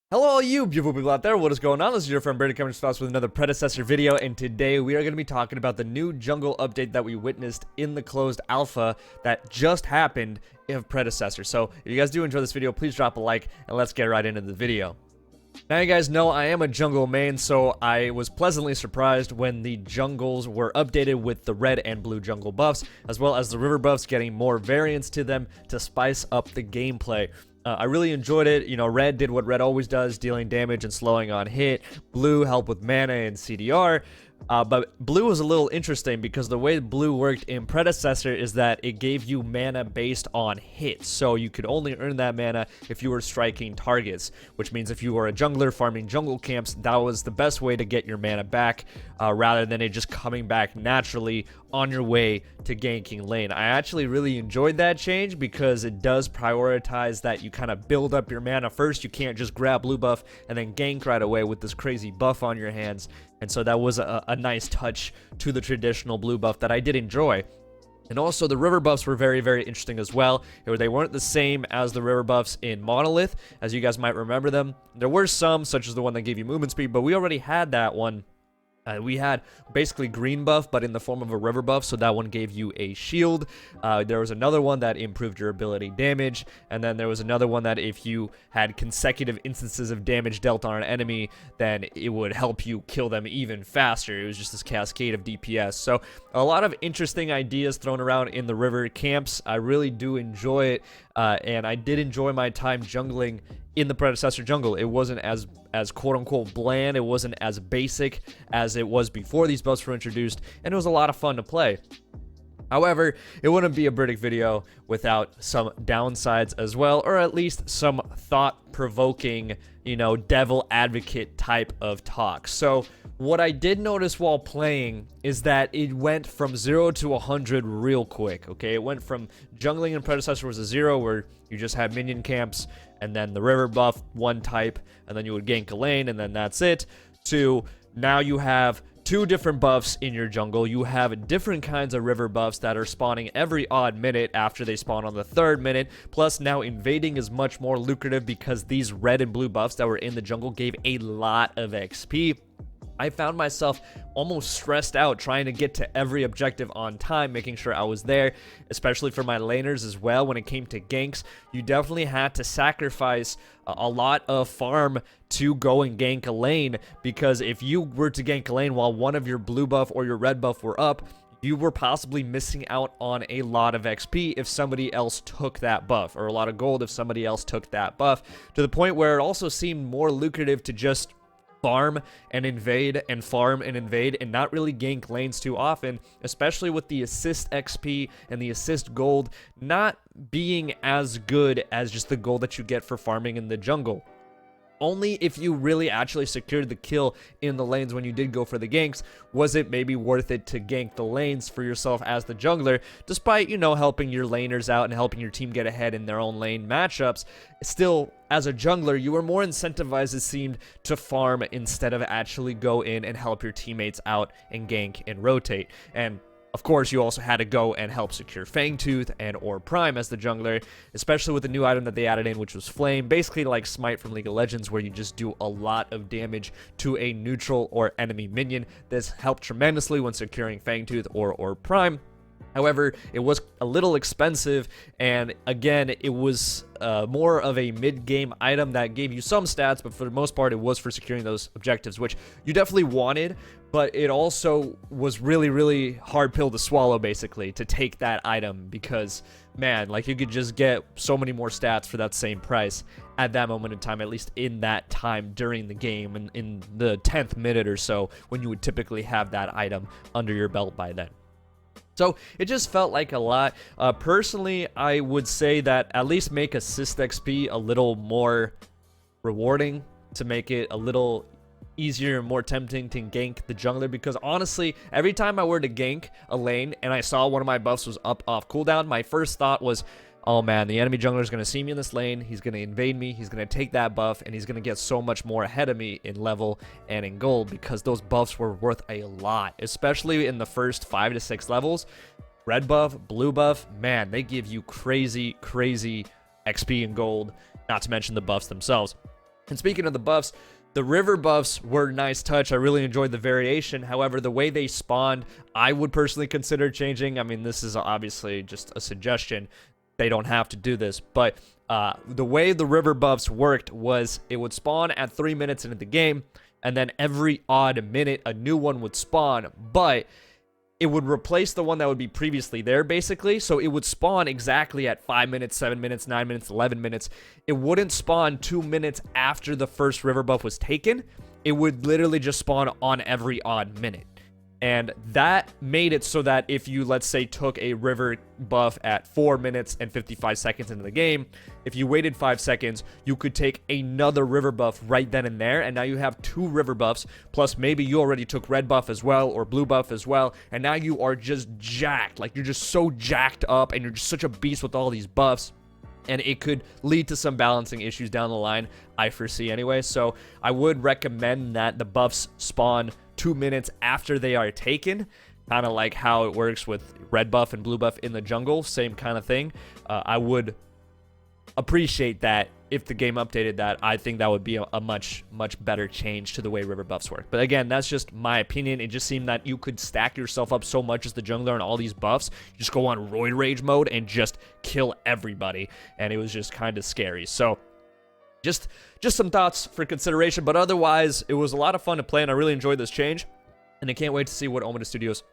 Hello all you beautiful people out there, what is going on? This is your friend BritikHD with another Predecessor video, and today we are going to be talking about the new jungle update that we witnessed in the closed alpha that just happened of Predecessor. So if you guys do enjoy this video, please drop a like and let's get right into the video. Now you guys know I am a jungle main, so I was pleasantly surprised when the jungles were updated with the red and blue jungle buffs, as well as the river buffs getting more variants to them to spice up the gameplay. I really enjoyed it. You know, red did what red always does, dealing damage and slowing on hit. Blue helped with mana and CDR. But blue was a little interesting because the way blue worked in Predecessor is that it gave you mana based on hits. So you could only earn that mana if you were striking targets, which means if you were a jungler farming jungle camps, that was the best way to get your mana back, rather than it just coming back naturally on your way to ganking lane. I actually really enjoyed that change because it does prioritize that you kind of build up your mana first. You can't just grab blue buff and then gank right away with this crazy buff on your hands. And so that was a nice touch to the traditional blue buff that I did enjoy. And also the river buffs were very, very interesting as well. They weren't the same as the river buffs in Monolith, as you guys might remember them. There were some, such as the one that gave you movement speed, but we already had that one. We had basically green buff, but in the form of a river buff, so that one gave you a shield. There was another one that improved your ability damage, and then there was another one that if you had consecutive instances of damage dealt on an enemy, then it would help you kill them even faster. It was just this cascade of DPS. So a lot of interesting ideas thrown around in the river camps. I really do enjoy it, and I did enjoy my time jungling in the Predecessor jungle. It wasn't as quote-unquote bland, it wasn't as basic as it was before these buffs were introduced, and it was a lot of fun to play. However, it wouldn't be a Britik video without some downsides as well, or at least some thought-provoking, you know, devil advocate type of talk. So what I did notice while playing is that it went from 0 to 100 real quick, okay? It went from jungling in Predecessor was a 0, where you just had minion camps, and then the river buff, one type, and then you would gank a lane, and then that's it, to now you have two different buffs in your jungle. You have different kinds of river buffs that are spawning every odd minute after they spawn on the third minute. Plus, now invading is much more lucrative because these red and blue buffs that were in the jungle gave a lot of XP. I found myself almost stressed out trying to get to every objective on time, making sure I was there, especially for my laners as well. When it came to ganks, you definitely had to sacrifice a lot of farm to go and gank a lane, because if you were to gank a lane while one of your blue buff or your red buff were up, you were possibly missing out on a lot of XP if somebody else took that buff, or a lot of gold if somebody else took that buff, to the point where it also seemed more lucrative to just farm and invade and farm and invade and not really gank lanes too often, especially with the assist XP and the assist gold not being as good as just the gold that you get for farming in the jungle. Only if you really actually secured the kill in the lanes when you did go for the ganks was it maybe worth it to gank the lanes for yourself as the jungler, despite, you know, helping your laners out and helping your team get ahead in their own lane matchups. Still, as a jungler, you were more incentivized, it seemed, to farm instead of actually go in and help your teammates out and gank and rotate. And of course, you also had to go and help secure Fangtooth and or Prime as the jungler, especially with the new item that they added in, which was Flame, basically like Smite from League of Legends, where you just do a lot of damage to a neutral or enemy minion. This helped tremendously when securing Fangtooth or Prime. However, it was a little expensive, and again, it was more of a mid-game item that gave you some stats, but for the most part, it was for securing those objectives, which you definitely wanted, but it also was really, really hard pill to swallow, basically, to take that item, because, man, like, you could just get so many more stats for that same price at that moment in time, at least in that time during the game, and in the 10th minute or so, when you would typically have that item under your belt by then. So it just felt like a lot. Personally, I would say that at least make assist XP a little more rewarding, to make it a little easier and more tempting to gank the jungler, because honestly, every time I were to gank a lane and I saw one of my buffs was up off cooldown, my first thought was, oh man, the enemy jungler is going to see me in this lane, he's going to invade me, he's going to take that buff, and he's going to get so much more ahead of me in level and in gold, because those buffs were worth a lot, especially in the first 5 to 6 levels. Red buff, blue buff, man, they give you crazy, crazy XP and gold, not to mention the buffs themselves. And speaking of the buffs, the river buffs were a nice touch. I really enjoyed the variation. However, the way they spawned, I would personally consider changing. I mean, this is obviously just a suggestion. They don't have to do this, but the way the river buffs worked was it would spawn at 3 minutes into the game, and then every odd minute a new one would spawn, but it would replace the one that would be previously there, basically. So it would spawn exactly at 5 minutes, 7 minutes, 9 minutes, 11 minutes. It wouldn't spawn 2 minutes after the first river buff was taken. It would literally just spawn on every odd minute. And that made it so that if you, let's say, took a river buff at 4 minutes and 55 seconds into the game, if you waited 5 seconds, you could take another river buff right then and there, and now you have 2 river buffs, plus maybe you already took red buff as well, or blue buff as well, and now you are just jacked. Like, you're just so jacked up, and you're just such a beast with all these buffs. And it could lead to some balancing issues down the line, I foresee anyway. So I would recommend that the buffs spawn 2 minutes after they are taken, kind of like how it works with red buff and blue buff in the jungle, same kind of thing. I would appreciate that if the game updated that. I think that would be a much better change to the way river buffs work. But again, that's just my opinion. It just seemed that you could stack yourself up so much as the jungler and all these buffs. You just go on roid rage mode and just kill everybody, and it was just kind of scary. So just some thoughts for consideration, but otherwise it was a lot of fun to play, and I really enjoyed this change, and I can't wait to see what Omega Studios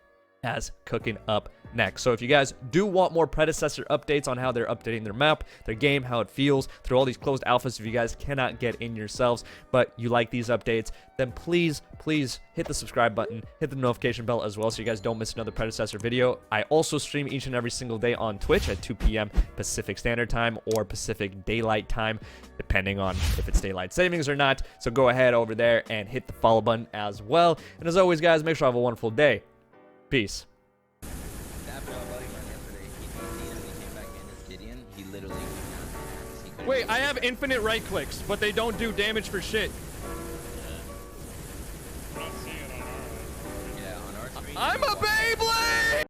has cooking up next. So if you guys do want more Predecessor updates on how they're updating their map, their game, how it feels through all these closed alphas, if you guys cannot get in yourselves, but you like these updates, then please hit the subscribe button, hit the notification bell as well, so you guys don't miss another Predecessor video. I also stream each and every single day on Twitch at 2 p.m. Pacific Standard Time or Pacific Daylight Time, depending on if it's daylight savings or not. So go ahead over there and hit the follow button as well. And as always, guys, make sure you have a wonderful day. Peace. Wait, I have infinite right clicks, but they don't do damage for shit. Yeah, on our screen. I'm a